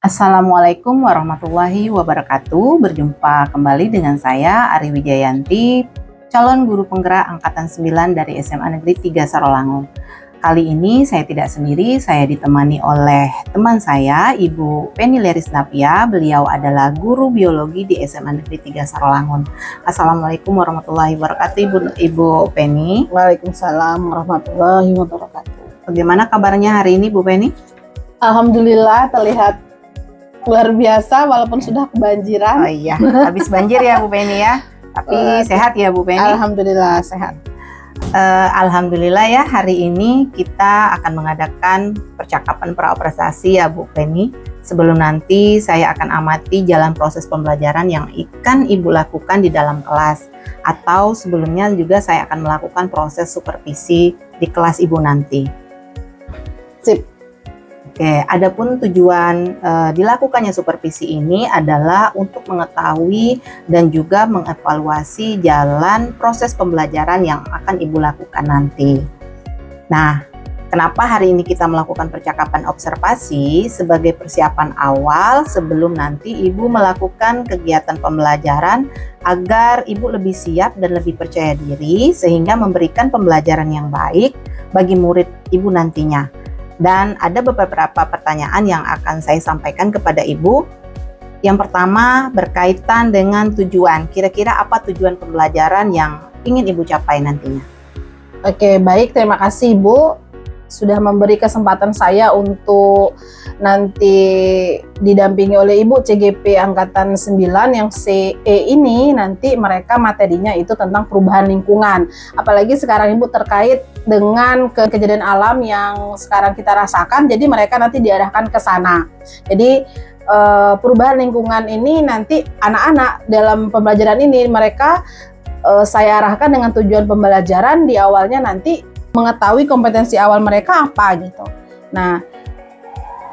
Assalamualaikum warahmatullahi wabarakatuh. Berjumpa kembali dengan saya Ari Wijayanti, calon guru penggerak angkatan 9 dari SMA Negeri 3 Sarolangun. Kali ini saya tidak sendiri, saya ditemani oleh teman saya, Ibu Penny Lerisnapia. Beliau adalah guru biologi di SMA Negeri 3 Sarolangun. Assalamualaikum warahmatullahi wabarakatuh, Ibu Penny. Waalaikumsalam warahmatullahi wabarakatuh. Bagaimana kabarnya hari ini, Bu Penny? Alhamdulillah terlihat luar biasa walaupun sudah kebanjiran. Oh iya, habis banjir ya Bu Penny ya. Tapi sehat ya Bu Penny? Alhamdulillah sehat. Alhamdulillah ya, hari ini kita akan mengadakan percakapan praprestasi ya Bu Penny. Sebelum nanti saya akan amati jalan proses pembelajaran yang akan Ibu lakukan di dalam kelas. Atau sebelumnya juga saya akan melakukan proses supervisi di kelas Ibu nanti. Sip. Oke, adapun tujuan dilakukannya supervisi ini adalah untuk mengetahui dan juga mengevaluasi jalan proses pembelajaran yang akan Ibu lakukan nanti. Nah, kenapa hari ini kita melakukan percakapan observasi sebagai persiapan awal sebelum nanti Ibu melakukan kegiatan pembelajaran agar Ibu lebih siap dan lebih percaya diri sehingga memberikan pembelajaran yang baik bagi murid Ibu nantinya. Dan ada beberapa pertanyaan yang akan saya sampaikan kepada Ibu. Yang pertama berkaitan dengan tujuan. Kira-kira apa tujuan pembelajaran yang ingin Ibu capai nantinya? Oke, baik. Terima kasih Ibu sudah memberi kesempatan saya untuk nanti didampingi oleh Ibu CGP Angkatan 9 yang CE ini. Nanti mereka materinya itu tentang perubahan lingkungan. Apalagi sekarang Ibu terkait dengan kejadian alam yang sekarang kita rasakan, jadi mereka nanti diarahkan ke sana. Jadi perubahan lingkungan ini nanti anak-anak dalam pembelajaran ini mereka saya arahkan dengan tujuan pembelajaran di awalnya nanti mengetahui kompetensi awal mereka apa gitu. Nah,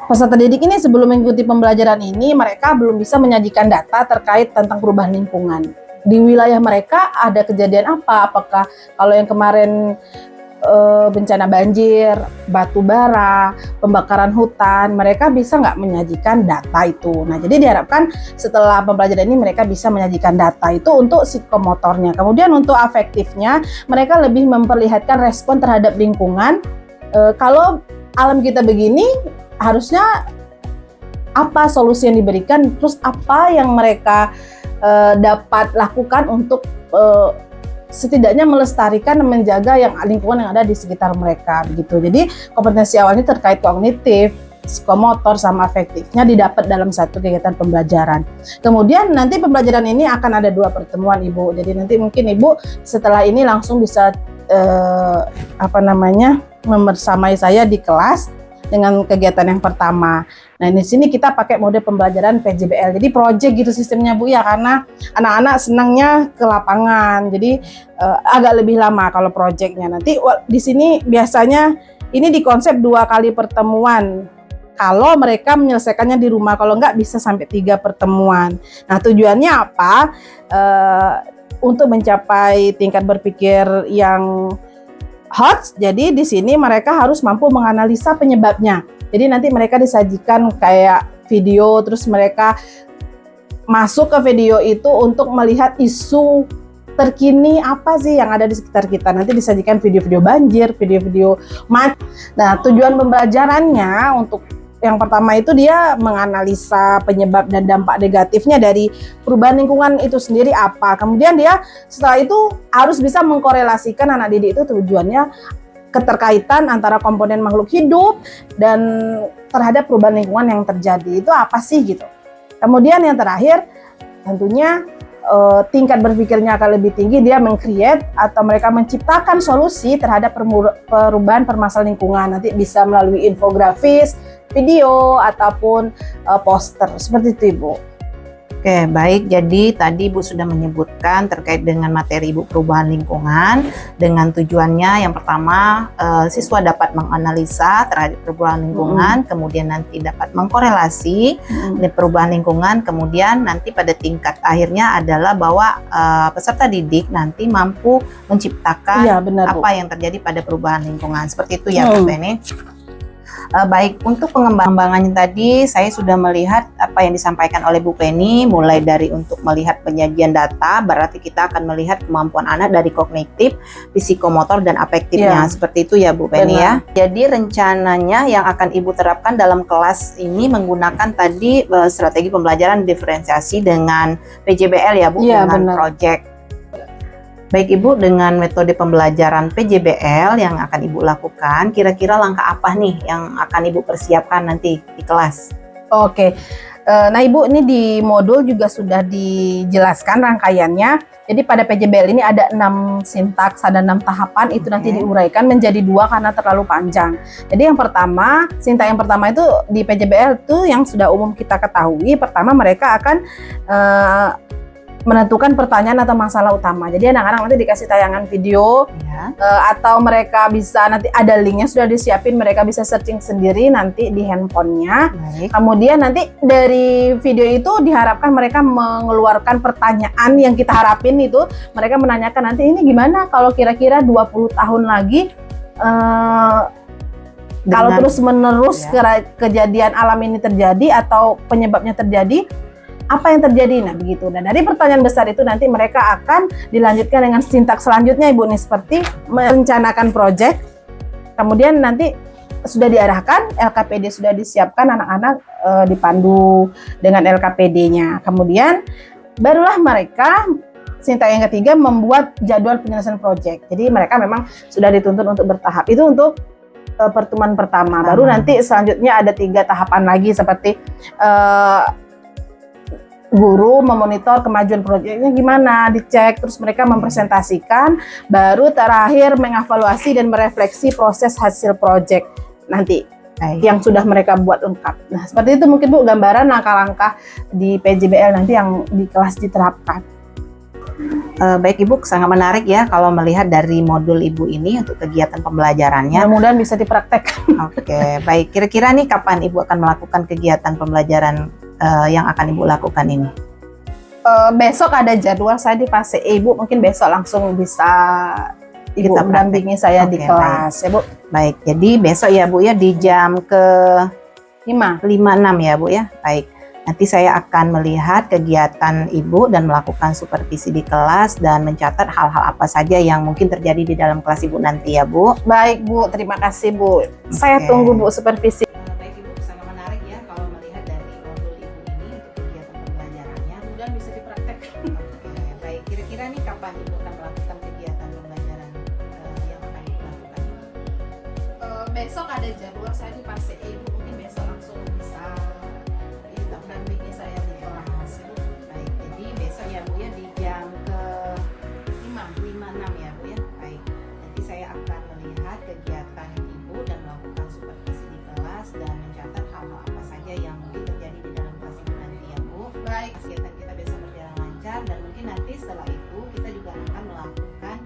peserta didik ini sebelum mengikuti pembelajaran ini mereka belum bisa menyajikan data terkait tentang perubahan lingkungan. Di wilayah mereka ada kejadian apa? Apakah kalau yang kemarin bencana banjir, batu bara, pembakaran hutan, mereka bisa nggak menyajikan data itu. Nah, jadi diharapkan setelah pembelajaran ini mereka bisa menyajikan data itu untuk psikomotornya. Kemudian untuk afektifnya, mereka lebih memperlihatkan respon terhadap lingkungan. Kalau alam kita begini, harusnya apa solusi yang diberikan, terus apa yang mereka dapat lakukan untuk setidaknya melestarikan dan menjaga yang lingkungan yang ada di sekitar mereka begitu. Jadi kompetensi awalnya terkait kognitif, psikomotor sama afektifnya didapat dalam satu kegiatan pembelajaran. Kemudian nanti pembelajaran ini akan ada 2 pertemuan Ibu. Jadi nanti mungkin Ibu setelah ini langsung bisa membersamai saya di kelas dengan kegiatan yang pertama. Nah, di sini kita pakai mode pembelajaran PJBL. Jadi project gitu sistemnya Bu ya, karena anak-anak senangnya ke lapangan. Jadi agak lebih lama kalau projectnya. Nanti di sini biasanya ini dikonsep 2 kali pertemuan. Kalau mereka menyelesaikannya di rumah, kalau enggak bisa sampai 3 pertemuan. Nah, tujuannya apa? Untuk mencapai tingkat berpikir yang hot, jadi di sini mereka harus mampu menganalisa penyebabnya. Jadi nanti mereka disajikan kayak video, terus mereka masuk ke video itu untuk melihat isu terkini apa sih yang ada di sekitar kita. Nanti disajikan video-video banjir, video-video Nah, tujuan pembelajarannya untuk yang pertama itu dia menganalisa penyebab dan dampak negatifnya dari perubahan lingkungan itu sendiri apa. Kemudian dia setelah itu harus bisa mengkorelasikan anak didik itu tujuannya keterkaitan antara komponen makhluk hidup dan terhadap perubahan lingkungan yang terjadi itu apa sih gitu. Kemudian yang terakhir tentunya tingkat berpikirnya akan lebih tinggi, dia meng-create atau mereka menciptakan solusi terhadap perubahan permasalahan lingkungan. Nanti bisa melalui infografis, video ataupun poster seperti itu Ibu. Oke, baik. Jadi tadi Ibu sudah menyebutkan terkait dengan materi Ibu perubahan lingkungan dengan tujuannya yang pertama siswa dapat menganalisa terhadap perubahan lingkungan, kemudian nanti dapat mengkorelasi dengan perubahan lingkungan, kemudian nanti pada tingkat akhirnya adalah bahwa peserta didik nanti mampu menciptakan benar, apa yang terjadi pada perubahan lingkungan. Seperti itu ya Bu Penny. Baik, untuk pengembangannya tadi saya sudah melihat apa yang disampaikan oleh Bu Penny, mulai dari untuk melihat penyajian data, berarti kita akan melihat kemampuan anak dari kognitif, psikomotor, dan afektifnya. Seperti itu ya Bu Penny ya. Jadi rencananya yang akan Ibu terapkan dalam kelas ini menggunakan tadi strategi pembelajaran diferensiasi dengan PJBL ya Bu, dengan project. Baik Ibu, dengan metode pembelajaran PJBL yang akan Ibu lakukan, kira-kira langkah apa nih yang akan Ibu persiapkan nanti di kelas? Oke, nah Ibu, ini di modul juga sudah dijelaskan rangkaiannya. Jadi pada PJBL ini ada 6 sintaks, ada 6 tahapan, itu nanti diuraikan menjadi 2 karena terlalu panjang. Jadi yang pertama, sintaks yang pertama itu di PJBL itu yang sudah umum kita ketahui, pertama mereka akan menentukan pertanyaan atau masalah utama. Jadi anak-anak nanti dikasih tayangan video atau mereka bisa nanti ada linknya sudah disiapin, mereka bisa searching sendiri nanti di handphonenya. Kemudian nanti dari video itu diharapkan mereka mengeluarkan pertanyaan yang kita harapin itu, mereka menanyakan nanti ini gimana kalau kira-kira 20 tahun lagi kalau terus menerus kejadian alam ini terjadi atau penyebabnya terjadi, apa yang terjadi? Nah begitu. Dan dari pertanyaan besar itu nanti mereka akan dilanjutkan dengan sintaks selanjutnya Ibu nih, seperti merencanakan proyek. Kemudian nanti sudah diarahkan, LKPD sudah disiapkan, anak-anak dipandu dengan LKPD-nya. Kemudian barulah mereka sintaks yang ketiga membuat jadwal penyelesaian proyek. Jadi mereka memang sudah dituntut untuk bertahap. Itu untuk pertemuan pertama. Baru nanti selanjutnya ada 3 tahapan lagi seperti guru memonitor kemajuan proyeknya gimana, dicek, terus mereka mempresentasikan, baru terakhir mengevaluasi dan merefleksi proses hasil proyek nanti yang sudah mereka buat lengkap. Nah seperti itu mungkin Bu gambaran langkah-langkah di PJBL nanti yang di kelas diterapkan. Baik Ibu, sangat menarik ya kalau melihat dari modul Ibu ini untuk kegiatan pembelajarannya. Mudah-mudahan bisa dipraktekkan. Oke, baik. Kira-kira nih kapan Ibu akan melakukan kegiatan pembelajaran yang akan Ibu lakukan ini? Besok ada jadwal saya di fase E, Ibu. Mungkin besok langsung bisa Ibu mendampingi saya di kelas ya Bu. Baik, jadi besok ya Bu ya di jam ke 5.56 ya Bu ya. Baik. Nanti saya akan melihat kegiatan Ibu dan melakukan supervisi di kelas dan mencatat hal-hal apa saja yang mungkin terjadi di dalam kelas Ibu nanti ya Bu. Baik Bu, terima kasih Bu. Saya tunggu Bu supervisi. Baik Ibu, sangat menarik ya kalau melihat dari modul Ibu ini untuk kegiatan pembelajarannya. Mudah bisa dipraktekkan. Baik, kira-kira nih kapan Ibu akan melakukan kegiatan pembelajaran yang akan Ibu lakukan? Besok ada jadwal saya di fase E, Ibu. Mungkin besok langsung bisa mendampingi saya di kelas. Baik, jadi besok ya Bu ya di jam ke 5.56 ya Bu ya. Baik, nanti saya akan melihat kegiatan Ibu dan melakukan supervisi di kelas dan mencatat hal-hal apa saja yang mungkin terjadi di dalam kelas Ibu nanti ya Bu. Baik, kegiatan kita bisa berjalan lancar dan mungkin nanti setelah itu kita juga akan melakukan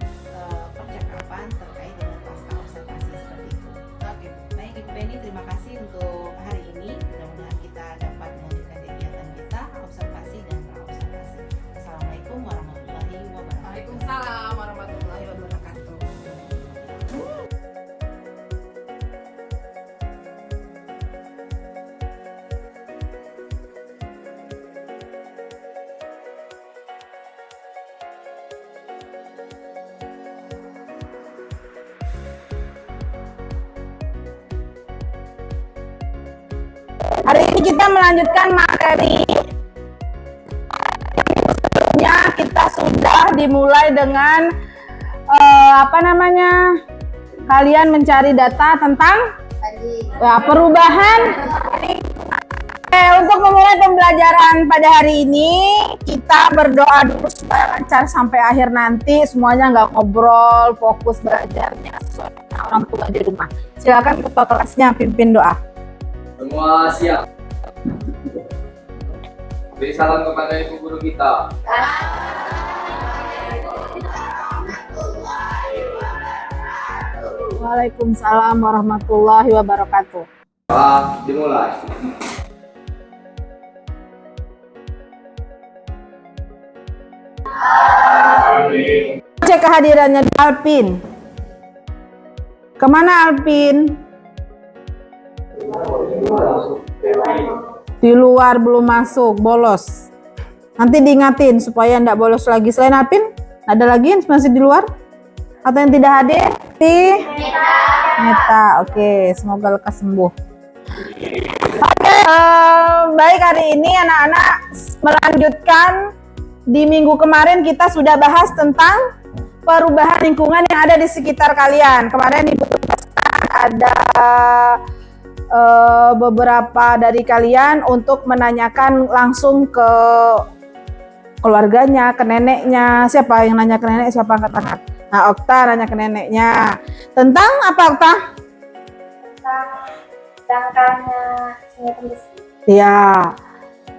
percakapan terkait dengan pasca observasi seperti itu. Oke. Baik Ibu Penny, terima kasih untuk hari ini. Mudah-mudahan kita dapat melanjutkan kegiatan kita, observasi dan praobservasi. Assalamualaikum warahmatullahi wabarakatuh. Waalaikumsalam warahmatullahi wabarakatuh. Hari ini kita melanjutkan materi. Sebelumnya kita sudah dimulai dengan kalian mencari data tentang perubahan. Untuk memulai pembelajaran pada hari ini, kita berdoa dulu supaya lancar sampai akhir nanti. Semuanya nggak ngobrol, fokus belajarnya sesuai dengan orang tua di rumah. Silakan ketua kelasnya pimpin doa. Semua siap. Beri salam kepada ibu guru kita. Waalaikumsalam warahmatullahi wabarakatuh. Dimulai. Cek kehadirannya Alpin. Kemana Alpin? Di luar belum masuk, bolos. Nanti diingatin supaya ndak bolos lagi. Selain Apin, ada lagi yang masih di luar? Atau yang tidak hadir? Neta. Oke, semoga lekas sembuh. Oke, baik, hari ini anak-anak melanjutkan. Di minggu kemarin kita sudah bahas tentang perubahan lingkungan yang ada di sekitar kalian. Kemarin Ibu tugaskan ada beberapa dari kalian untuk menanyakan langsung ke keluarganya, ke neneknya. Siapa yang nanya ke nenek, siapa angkat tangan? Nah, Okta nanya ke neneknya. Tentang apa, Okta? Tentang dangkalnya Sungai Tembesi. Ya,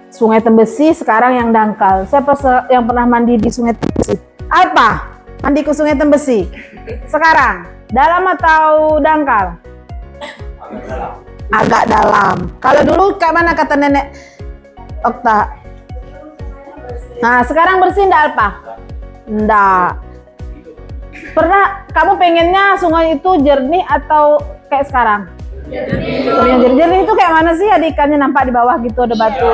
Sungai Tembesi sekarang yang dangkal. Siapa yang pernah mandi di Sungai Tembesi? Apa? Mandi ke Sungai Tembesi. Sekarang, dalam atau dangkal? Agak dalam. Kalau dulu kayak mana kata nenek Okta? Nah, sekarang bersih enggak, Alpa? Enggak. Pernah kamu pengennya sungai itu jernih atau kayak sekarang? Jernih itu kayak mana sih? Ada ikannya nampak di bawah gitu, ada batu.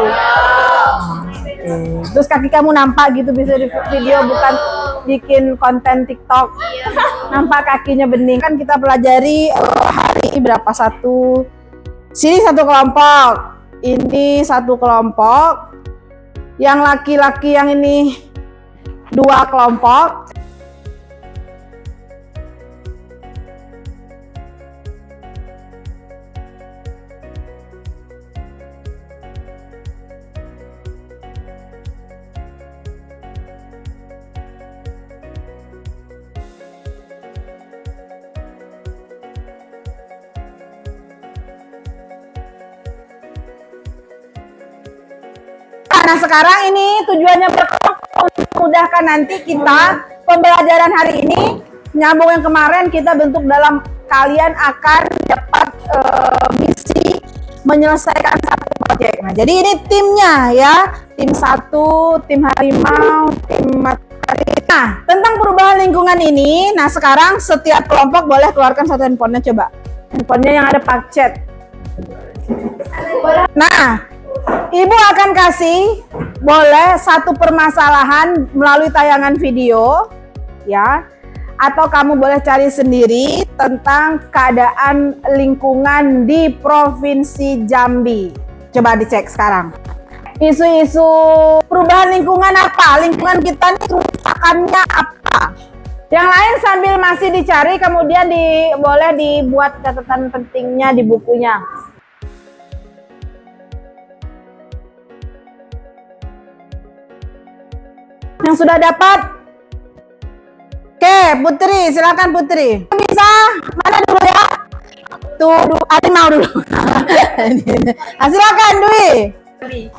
Terus kaki kamu nampak gitu, bisa di video, bukan bikin konten TikTok. Nampak kakinya bening. Kan kita pelajari hari berapa satu. Sini satu kelompok, ini satu kelompok. Yang laki-laki yang ini 2 kelompok. Nah, sekarang ini tujuannya untuk memudahkan nanti kita pembelajaran hari ini, nyambung yang kemarin kita bentuk dalam kalian akan dapat misi menyelesaikan satu proyek. Nah, jadi ini timnya ya, tim 1, tim harimau, tim matahari. Nah, tentang perubahan lingkungan ini, nah sekarang setiap kelompok boleh keluarkan satu handphonenya, coba. Handphonenya yang ada pak chat. Nah, Ibu akan kasih boleh satu permasalahan melalui tayangan video ya, atau kamu boleh cari sendiri tentang keadaan lingkungan di Provinsi Jambi. Coba dicek sekarang. Isu-isu perubahan lingkungan apa? Lingkungan kita nih kerusakannya apa? Yang lain sambil masih dicari, kemudian boleh dibuat catatan pentingnya di bukunya. Yang sudah dapat? Oke, Putri, silakan Putri. Bisa? Mana dulu ya? Tuh, Adi mau dulu. Silakan Dwi.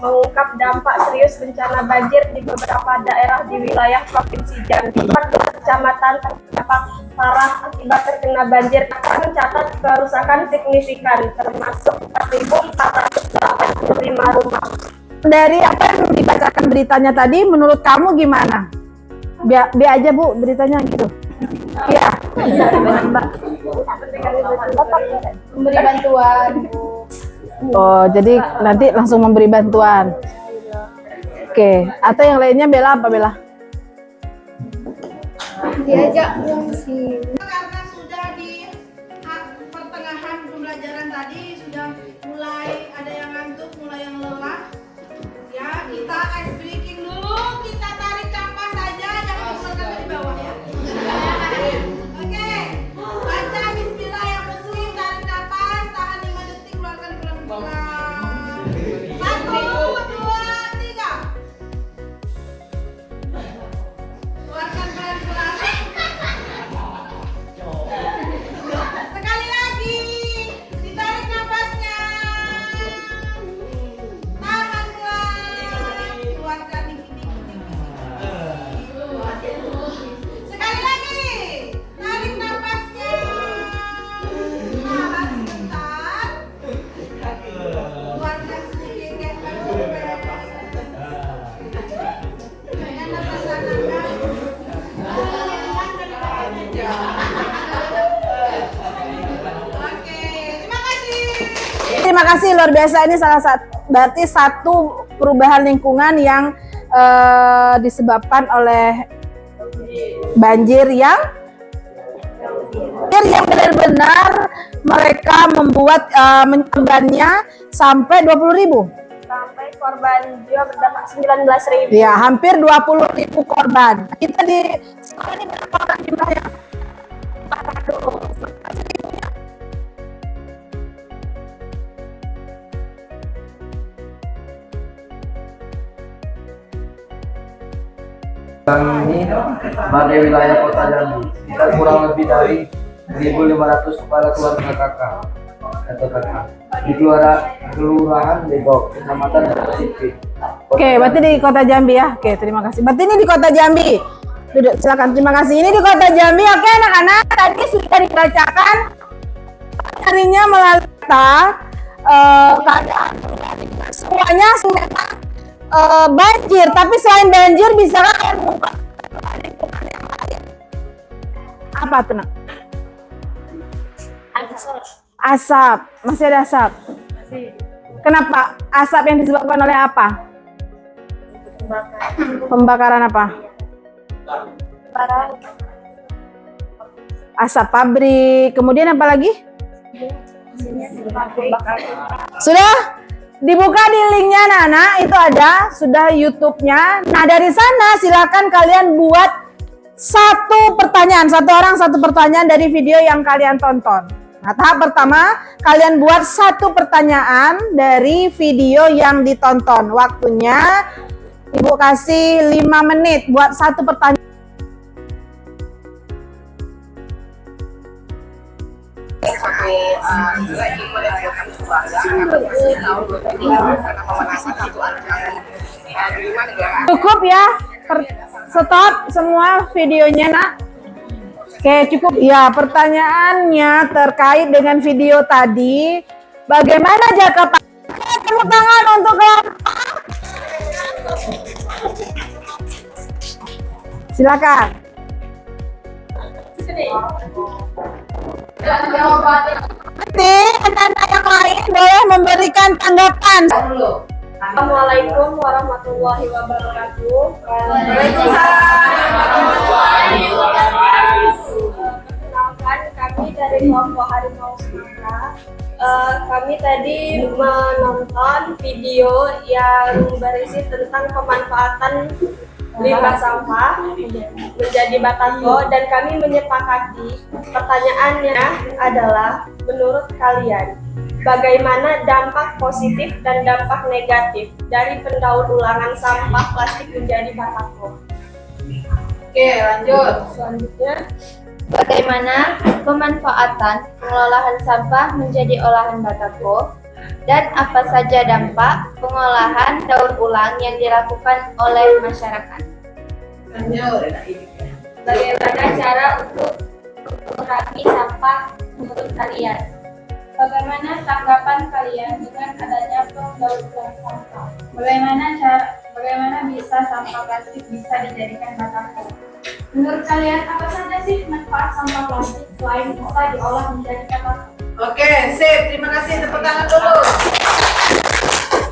Mengungkap dampak serius bencana banjir di beberapa daerah di wilayah Provinsi Jambi. 14 kecamatan terdampak parah akibat terkena banjir, akan mencatat kerusakan signifikan, termasuk 4.485 rumah. Dari apa yang dibacakan beritanya tadi, menurut kamu gimana? Biar aja Bu beritanya gitu. Iya. Memberi bantuan. Oh, jadi nanti langsung memberi bantuan. Oke, atau yang lainnya Bella apa Bella? Diajak fungsi. Karena sudah di pertengahan pembelajaran tadi sudah mulai ada yang ngantuk, mulai yang lelah. Ya, kita ice breaking dulu, kita tarik napas saja, jangan cuma dari bawah ya. Oke, baca bismillah yang muslim, tarik napas, tahan 5 detik, keluarkan pelan-pelan. 1, 2, 3. Keluarkan pelan-pelan. Sekali lagi, ditarik napasnya. terima kasih luar biasa. Ini salah satu berarti satu perubahan lingkungan yang disebabkan oleh banjir yang benar-benar mereka membuat mencabannya sampai 20.000. Sampai korban jiwa berdampak 19.000. Ya, hampir 20.000 korban. Kita di sekolah ini berapa orang jumlahnya? Ini pada wilayah Kota Jambi, kita kurang lebih dari 1.500 kepala keluarga kakak atau kakak di kelurahan Depok, kecamatan Pasifik. Oke, berarti di Kota Jambi ya. Oke, terima kasih. Berarti ini di Kota Jambi. Duduk, silakan. Terima kasih. Ini di Kota Jambi. Oke, anak-anak, tadi sudah dibacakan harinya melalui keadaan semuanya sudah banjir. Tapi selain banjir, bisa kalian buka apa tuh, Nak? Asap. Masih ada asap. Kenapa? Asap yang disebabkan oleh apa? Pembakaran apa? Asap pabrik. Kemudian apa lagi? Sudah dibuka di linknya, Nana. Itu ada, sudah YouTube-nya. Nah, dari sana silakan kalian buat satu pertanyaan, satu orang satu pertanyaan dari video yang kalian tonton. Nah, tahap pertama, kalian buat satu pertanyaan dari video yang ditonton. Waktunya Ibu kasih 5 menit buat satu pertanyaan. Cukup ya, stop semua videonya, Nak. Oke, cukup. Ya, pertanyaannya terkait dengan video tadi. Bagaimana jangka panjang? Tepuk tangan untuk kelompok. Silakan. Nanti anak-anak yang lain boleh memberikan tanggapan. Assalamualaikum warahmatullahi wabarakatuh. Perkenalkan, kami dari kelompok Harimau Sumatera. Kami tadi menonton video yang berisi tentang pemanfaatan limbah sampah menjadi batako, dan kami menyepakati pertanyaannya adalah, menurut kalian bagaimana dampak positif dan dampak negatif dari pendaur ulangan sampah plastik menjadi batako? Oke, lanjut. Selanjutnya, Bagaimana pemanfaatan pengolahan sampah menjadi olahan batako, dan apa saja dampak pengolahan daur ulang yang dilakukan oleh masyarakat? Lanjut. Bagaimana cara untuk mengurangi sampah menurut kalian? Bagaimana tanggapan kalian dengan adanya pendaur ulang sampah? Bagaimana bisa sampah plastik bisa dijadikan batako? Menurut kalian apa saja sih manfaat sampah plastik selain bisa diolah menjadi batako? Oke, sip. Terima kasih. Tepuk tangan dulu.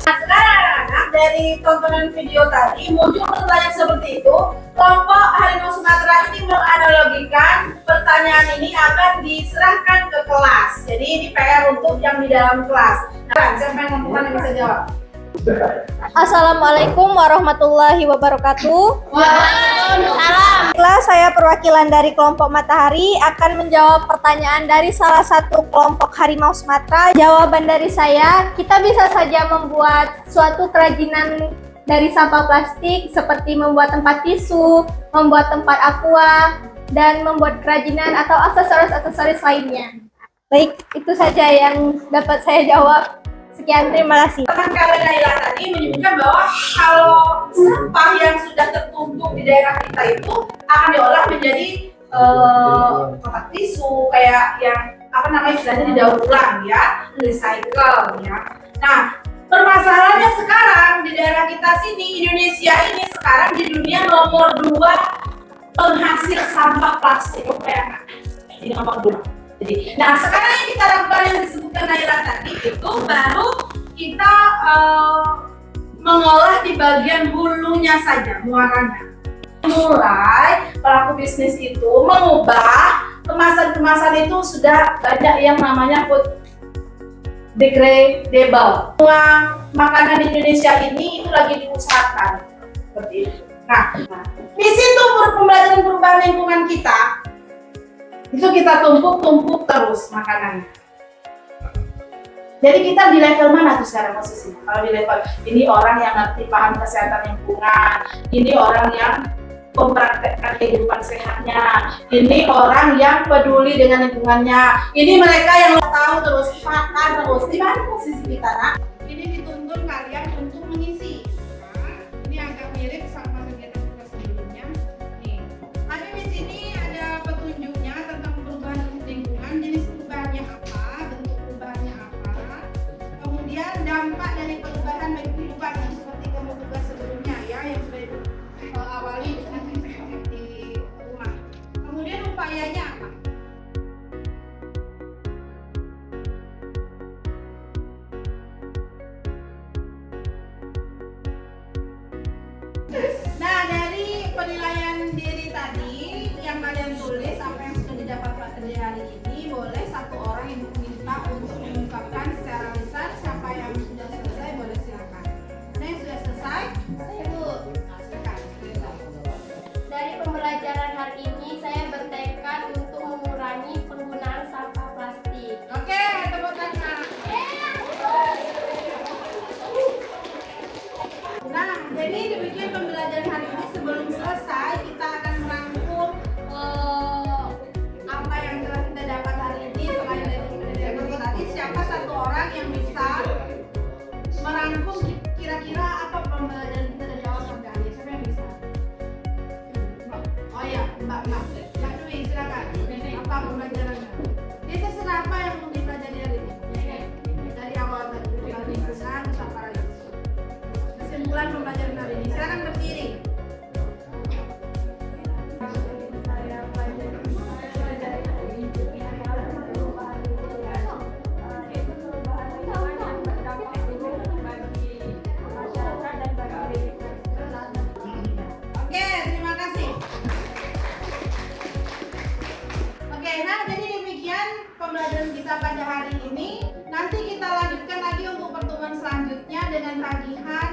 Nah, sekarang dari tontonan video tadi muncul pertanyaan seperti itu. Kelompok Harimau Sumatera ini menganalogikan pertanyaan ini akan diserahkan ke kelas. Jadi ini PR untuk yang di dalam kelas. Nah, siapa yang mampu yang bisa jawab? Assalamualaikum warahmatullahi wabarakatuh. Waalaikumsalam. Baiklah, saya perwakilan dari kelompok Matahari akan menjawab pertanyaan dari salah satu kelompok Harimau Sumatera. Jawaban dari saya, kita bisa saja membuat suatu kerajinan dari sampah plastik seperti membuat tempat tisu, membuat tempat aqua, dan membuat kerajinan atau aksesoris-aksesoris lainnya. Baik, itu saja yang dapat saya jawab. Sekian, terima kasih. Teman kalian Naila tadi menyebutkan bahwa kalau sampah yang sudah tertumpuk di daerah kita itu akan diolah menjadi kotak tisu, kayak yang apa namanya istilahnya didaur ulang ya, recycle ya. Nah, permasalahannya sekarang di daerah kita sini, Indonesia ini sekarang di dunia nomor 2 penghasil sampah plastik. Jadi nomor 2. Jadi, nah sekarang yang kita lakukan yang disebutkan Naila tadi itu baru kita mengolah di bagian hulunya saja, muaranya. Mulai pelaku bisnis itu mengubah kemasan-kemasan itu sudah banyak yang namanya food degradable. Semua makanan Indonesia ini itu lagi diusahakan seperti itu. Nah, di situ pembelajaran perubahan lingkungan kita itu kita tumpuk terus makanannya. Jadi kita di level mana tuh sekarang posisinya? Kalau di level ini orang yang ngerti paham kesehatan lingkungan, ini orang yang mempraktekkan kehidupan sehatnya, ini orang yang peduli dengan lingkungannya, ini mereka yang tahu terus makan terus. Di mana posisi kita, nak? Ini dituntun kalian untuk mengisi. Nah, ini agak mirip sama kegiatan kita sebelumnya. Nih, tapi di sini ada petunjuknya tentang perubahan lingkungan, jenis perubahannya apa, bentuk perubahannya apa, kemudian dampak dari perubahan bagi kehidupan yang seperti kamu tugas sebelumnya ya, yang sudah awali dengan di rumah. Kemudian upayanya apa? Nah, dari penilaian diri tadi yang kalian tulis apa yang sudah didapat pada hari ini, boleh satu orang yang diminta untuk mengungkapkan secara lisan. Siapa yang sudah selesai boleh silakan. Ada yang sudah selesai? Saya Bu, Nah, silakan. dari pembelajaran hari ini saya bertekad untuk mengurangi penggunaan sampah plastik. Oke, tepuk tangan. Nah, jadi demikian pembelajaran hari ini. Sebelum selesai, kita akan merangkum apa yang telah kita dapat hari ini. Selain dari pembelajaran tadi, siapa satu orang yang bisa merangkum kira-kira apa pembelajaran kita dari awal sampai akhir? Siapa yang bisa? Oh iya, Mbak Dwi, silakan. Apa pembelajarannya? Dia terserah apa yang mau dipelajari hari ini. Dari awal tadi, tentang lingkungan sampai lagi. Kesimpulan pembelajaran hari ini. Silakan berdiri. Oke, terima kasih. Oke, nah jadi demikian pembelajaran kita pada hari ini. Nanti kita lanjutkan lagi untuk pertemuan selanjutnya dengan tagihan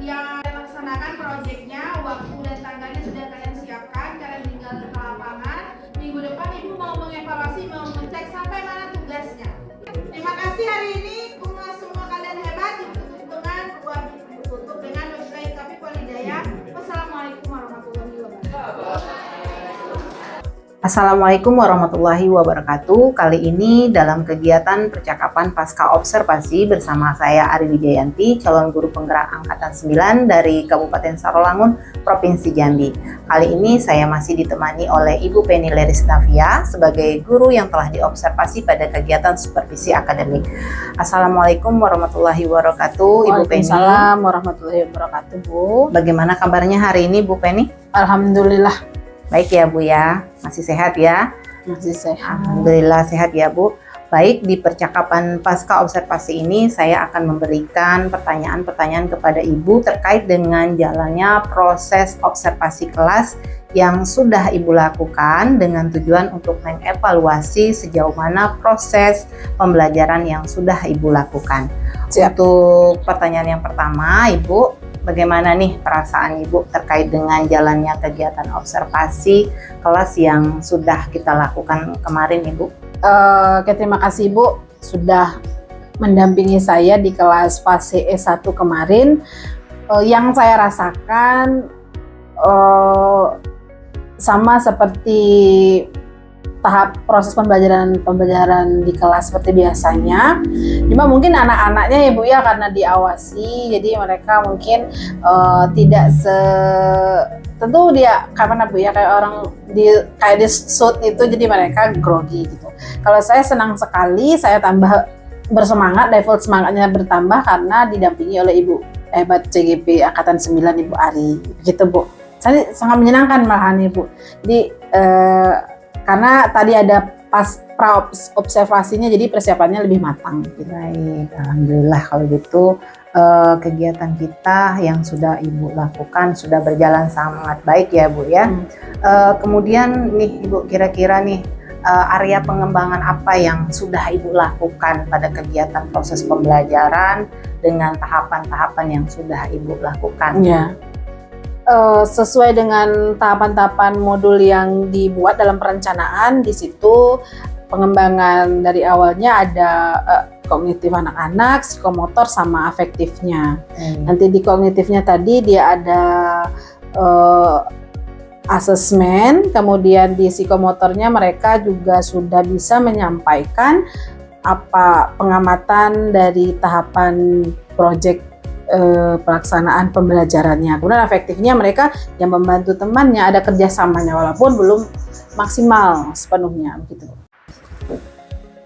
yang dilaksanakan proyeknya, waktu dan tanggalnya sudah kalian siapkan. Kalian tinggal ke lapangan. Minggu depan Ibu mau mengevaluasi, mau ngecek sampai mana tugasnya. Terima kasih hari ini. Semua kalian hebat. Ditutup dengan wabillahi taufiq wal hidayah. Wassalamualaikum warahmatullahi wabarakatuh. Assalamualaikum warahmatullahi wabarakatuh. Kali ini dalam kegiatan percakapan pasca observasi bersama saya Ari Wijayanti, calon guru penggerak angkatan 9 dari Kabupaten Sarolangun, Provinsi Jambi. Kali ini saya masih ditemani oleh Ibu Penny Lerisnavia sebagai guru yang telah diobservasi pada kegiatan supervisi akademik. Assalamualaikum warahmatullahi wabarakatuh, Ibu Penny. Waalaikumsalam warahmatullahi wabarakatuh, Bu. Bagaimana kabarnya hari ini, Bu Penny? Alhamdulillah Baik ya, Bu ya. Masih sehat ya? masih sehat. Alhamdulillah sehat ya, Bu. Baik, di percakapan pasca observasi ini saya akan memberikan pertanyaan-pertanyaan kepada Ibu terkait dengan jalannya proses observasi kelas yang sudah Ibu lakukan dengan tujuan untuk mengevaluasi sejauh mana proses pembelajaran yang sudah Ibu lakukan. Siap. Untuk pertanyaan yang pertama, Ibu, bagaimana nih perasaan Ibu terkait dengan jalannya kegiatan observasi kelas yang sudah kita lakukan kemarin, Ibu? Oke, terima kasih Ibu sudah mendampingi saya di kelas fase E1 kemarin. Yang saya rasakan sama seperti tahap proses pembelajaran di kelas seperti biasanya. Cuma mungkin anak-anaknya ya Bu ya, karena diawasi, jadi mereka mungkin tidak tentu dia kayak Bu ya, kayak orang kayak di shoot itu, jadi mereka grogi gitu. Kalau saya senang sekali, saya tambah bersemangat, level semangatnya bertambah karena didampingi oleh Ibu hebat CGP Angkatan 9 Ibu Ari. Begitu Bu. Saya sangat menyenangkan malahan Ibu. Jadi karena tadi ada observasinya, jadi persiapannya lebih matang. Gitu. Baik, alhamdulillah kalau gitu kegiatan kita yang sudah Ibu lakukan sudah berjalan sangat baik ya Bu ya. Kemudian nih Ibu, kira-kira nih area pengembangan apa yang sudah Ibu lakukan pada kegiatan proses pembelajaran dengan tahapan-tahapan yang sudah Ibu lakukan? Ya. Sesuai dengan tahapan-tahapan modul yang dibuat dalam perencanaan, di situ pengembangan dari awalnya ada kognitif anak-anak, psikomotor sama afektifnya. Nanti di kognitifnya tadi dia ada asesmen, kemudian di psikomotornya mereka juga sudah bisa menyampaikan apa pengamatan dari tahapan proyek pelaksanaan pembelajarannya. Kemudian afektifnya mereka yang membantu temannya, ada kerjasamanya walaupun belum maksimal sepenuhnya begitu.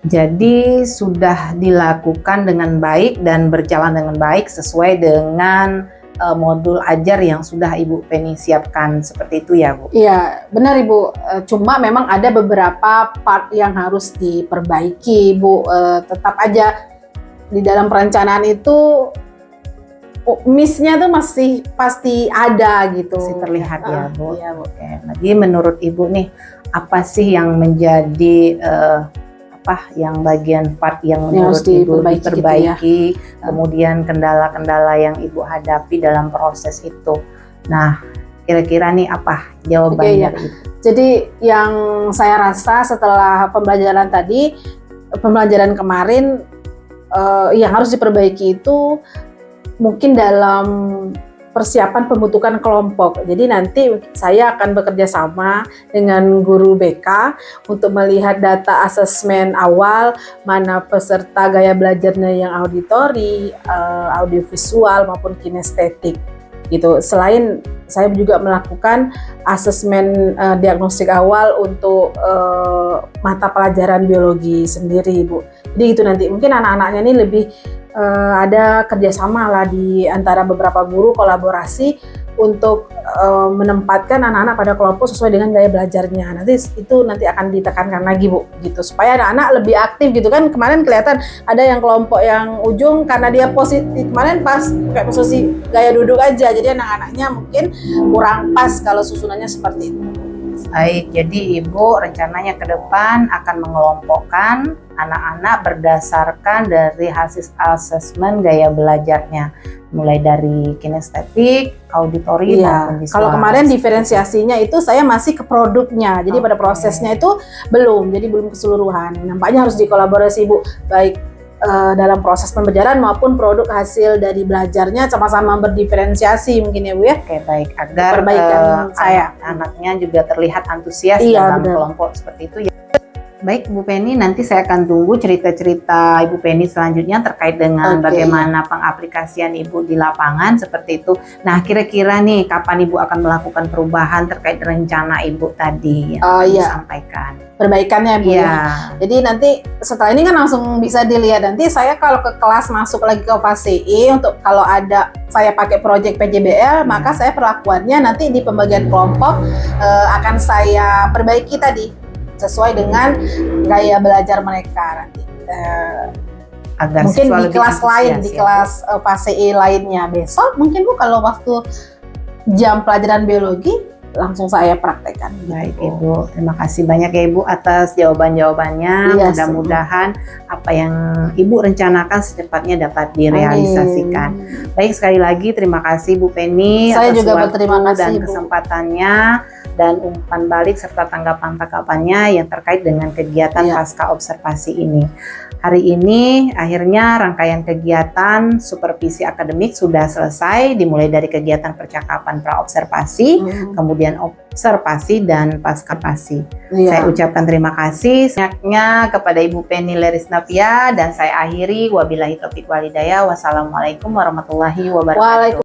Jadi sudah dilakukan dengan baik dan berjalan dengan baik sesuai dengan modul ajar yang sudah Ibu Penny siapkan, seperti itu ya Bu? Iya benar Ibu, cuma memang ada beberapa part yang harus diperbaiki Bu. Tetap aja di dalam perencanaan itu miss-nya tuh masih pasti ada gitu. Masih terlihat ya Bu? Iya Bu. Oke, jadi menurut Ibu nih apa sih yang menjadi yang bagian part yang menurut harus Ibu diperbaiki diperbaiki, kemudian kendala-kendala yang Ibu hadapi dalam proses itu. Nah, kira-kira nih apa jawabannya dari Ibu? Jadi yang saya rasa setelah pembelajaran kemarin yang harus diperbaiki itu mungkin dalam persiapan pembentukan kelompok. Jadi nanti saya akan bekerja sama dengan guru BK untuk melihat data asesmen awal, mana peserta gaya belajarnya yang auditori, audiovisual maupun kinestetik. Gitu. Selain saya juga melakukan asesmen diagnostik awal untuk mata pelajaran biologi sendiri, Bu. Jadi itu nanti mungkin anak-anaknya ini lebih ada kerjasama lah di antara beberapa guru, kolaborasi untuk menempatkan anak-anak pada kelompok sesuai dengan gaya belajarnya. Nanti itu akan ditekankan lagi Bu, gitu supaya anak-anak lebih aktif gitu kan. Kemarin kelihatan ada yang kelompok yang ujung karena dia positif kemarin pas kayak posisi gaya duduk aja, jadi anak-anaknya mungkin kurang pas kalau susunannya seperti itu. Baik, jadi Ibu rencananya ke depan akan mengelompokkan anak-anak berdasarkan dari hasil asesmen gaya belajarnya, mulai dari kinestetik, auditori, maupun visual. Kalau kemarin diferensiasinya itu saya masih ke produknya, jadi pada prosesnya itu belum keseluruhan. Nampaknya harus dikolaborasi Bu, baik dalam proses pembelajaran maupun produk hasil dari belajarnya sama-sama berdiferensiasi mungkin ya Bu ya. Oke, baik, agar perbaikan saya anaknya juga terlihat antusias dalam kelompok seperti itu ya. Baik Bu Penny, nanti saya akan tunggu cerita-cerita Ibu Penny selanjutnya terkait dengan bagaimana pengaplikasian Ibu di lapangan seperti itu. Nah, kira-kira nih kapan Ibu akan melakukan perubahan terkait rencana Ibu tadi yang disampaikan? Perbaikannya Bu ya. Jadi nanti setelah ini kan langsung bisa dilihat. Nanti saya kalau ke kelas masuk lagi ke fase E, untuk kalau ada saya pakai proyek PJBL, maka saya perlakuannya nanti di pembagian kelompok akan saya perbaiki tadi sesuai dengan gaya belajar mereka nanti. Agar mungkin di kelas lain, di kelas fase E lainnya besok mungkin Bu, kalau waktu jam pelajaran biologi langsung saya praktekkan. Baik Ibu, terima kasih banyak ya Ibu atas jawaban-jawabannya. Mudah-mudahan apa yang Ibu rencanakan secepatnya dapat direalisasikan. Baik, sekali lagi terima kasih Bu Penny saya atas juga waktu berterima kasih dan Bu, kesempatannya dan umpan balik serta tanggapan-tanggapannya yang terkait dengan kegiatan pasca observasi ini. Hari ini akhirnya rangkaian kegiatan supervisi akademik sudah selesai, dimulai dari kegiatan percakapan praobservasi, kemudian observasi dan pasca-pasi. Saya ucapkan terima kasih banyaknya kepada Ibu Penny Lerisnavia dan saya akhiri wabillahi taufiq walhidayah. Wassalamualaikum warahmatullahi wabarakatuh.